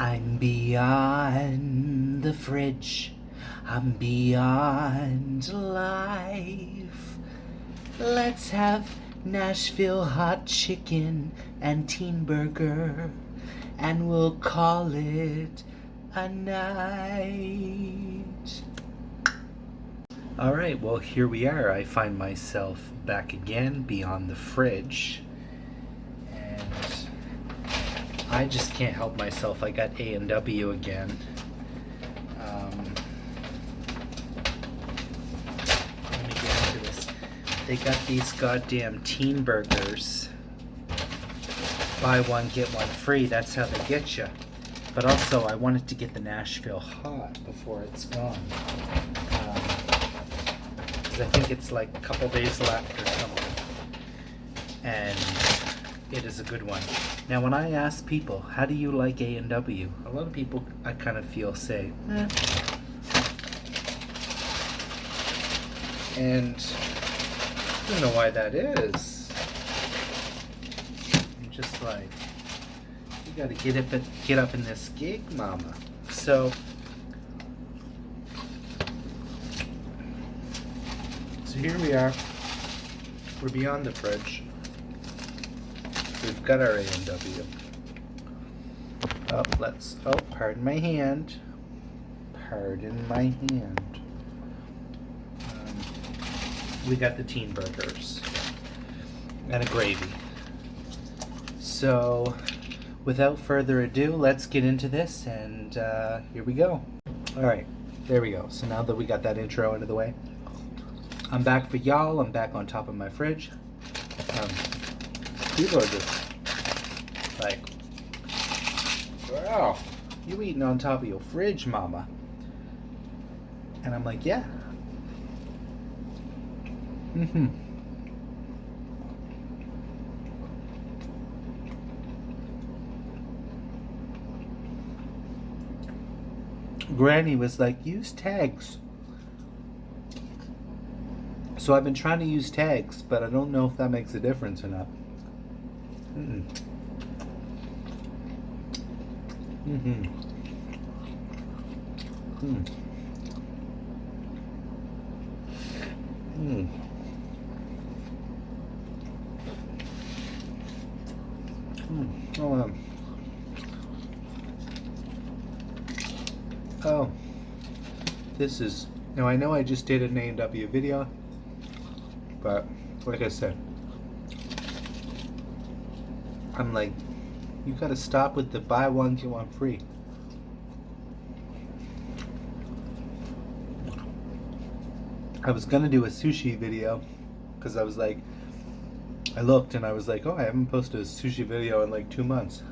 I'm beyond the fridge. I'm beyond life. Let's have Nashville hot chicken and teen burger, and we'll call it a night. All right, well, here we are. I find myself back again beyond the fridge. And I just can't help myself. I got A&W again. Let me get into this. They got these goddamn teen burgers. Buy one, get one free. That's how they get you. But also, I wanted to get the Nashville hot before it's gone. Because I think it's like a couple days left or something. And it is a good one. Now, when I ask people, how do you like A&W? A lot of people, I kind of feel, say, eh. And I don't know why that is. I'm just like, you gotta get up in this gig, mama. So here we are. We're beyond the fridge. We've got our A&W. Pardon my hand. Pardon my hand. We got the teen burgers and a gravy. So, without further ado, let's get into this, and here we go. All right, there we go. So now that we got that intro out of the way, I'm back for y'all. I'm back on top of my fridge. People are just like, wow, you eating on top of your fridge, mama? And I'm like, yeah. Granny was like, use tags. So I've been trying to use tags, but I don't know if that makes a difference or not. Oh, this is, now I know I just did an A&W video, but like I said, I'm like, you gotta stop with the buy one, get one free. I was gonna do a sushi video, because I was like, I looked and I was like, oh, I haven't posted a sushi video in like 2 months.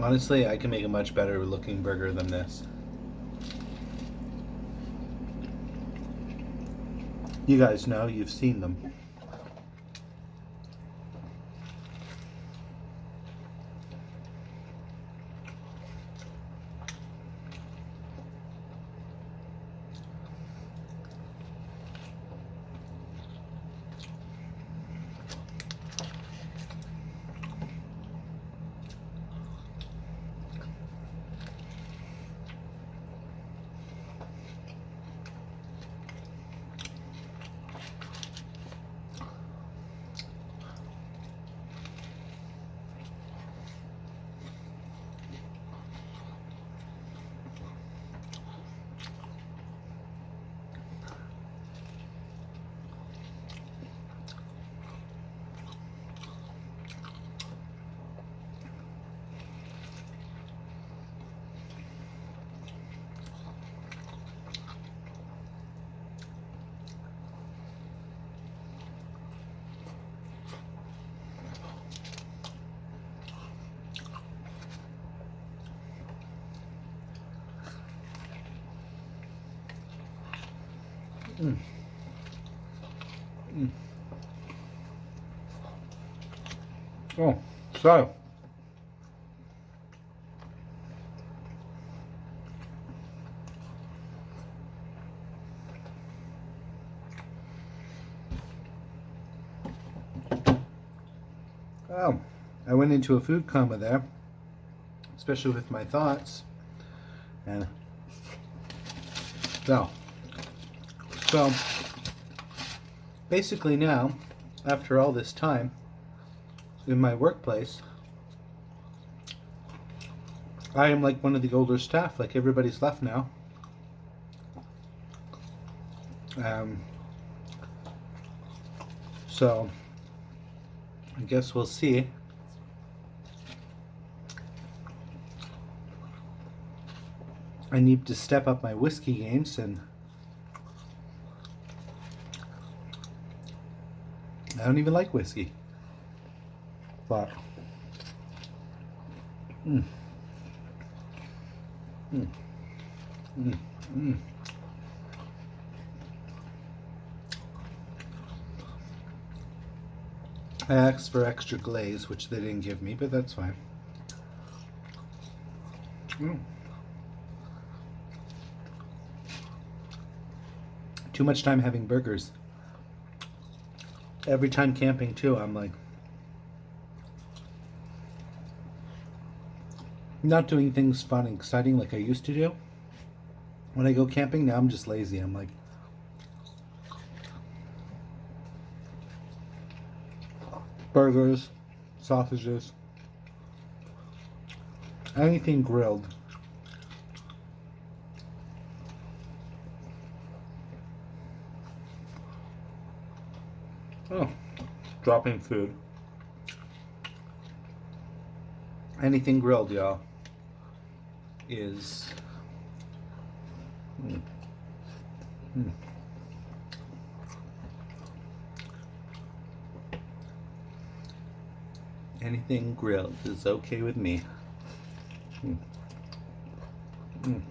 Honestly, I can make a much better looking burger than this. You guys know, you've seen them. Oh, so I went into a food coma there, especially with my thoughts, and so basically now, after all this time in my workplace, I am like one of the older staff. Like everybody's left now. So I guess we'll see. I need to step up my whiskey games, and I don't even like whiskey. But mm, mm, mm, mm. I asked for extra glaze, which they didn't give me, but that's fine. Mm. Too much time having burgers. Every time camping too, I'm like not doing things fun and exciting like I used to do. When I go camping now, I'm just lazy. I'm like, burgers, sausages, anything grilled. Oh, dropping food. Anything grilled, y'all, is mm, mm. Anything grilled is okay with me. Mm. Mm.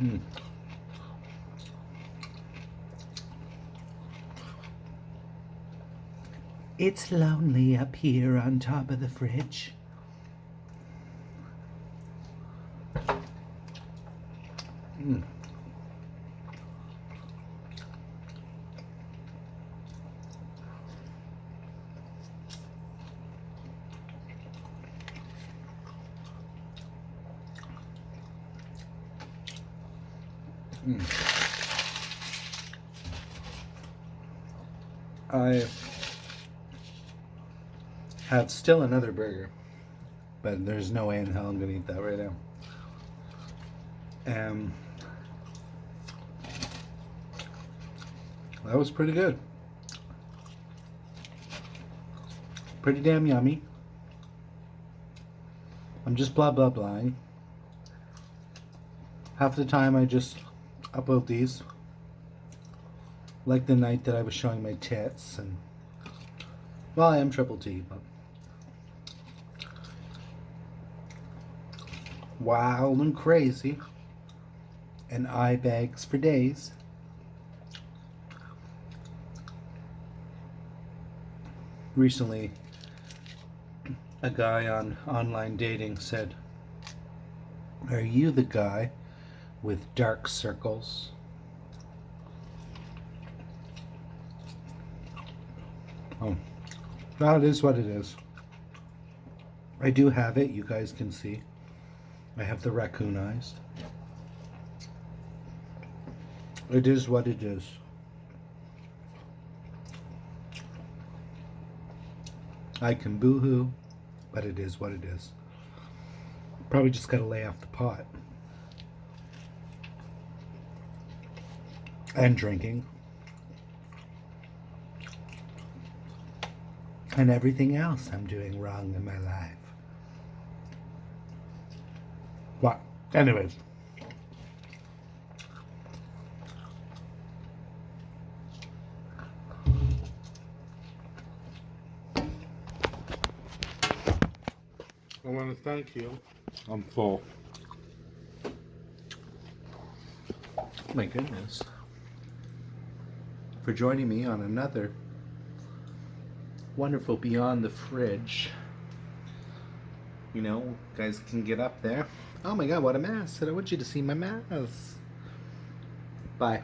Mm. It's lonely up here on top of the fridge. Mm. Mm. I have still another burger, but there's no way in hell I'm gonna eat that right now. That was pretty good. Pretty damn yummy. I'm just blah blah blahing. Half the time I just upload these. Like the night that I was showing my tits, and well, I am triple T, but wild and crazy, and eye bags for days. Recently, a guy on online dating said, "Are you the guy with dark circles?" Oh, that is what it is. I do have it, you guys can see. I have the raccoon eyes. It is what it is. I can boo-hoo, but it is what it is. Probably just gotta lay off the pot. And drinking. And everything else I'm doing wrong in my life. But, anyways. I want to thank you. I'm full. My goodness. For joining me on another wonderful beyond the fridge. You know, guys can get up there. Oh my god, what a mess. I want you to see my mess. Bye.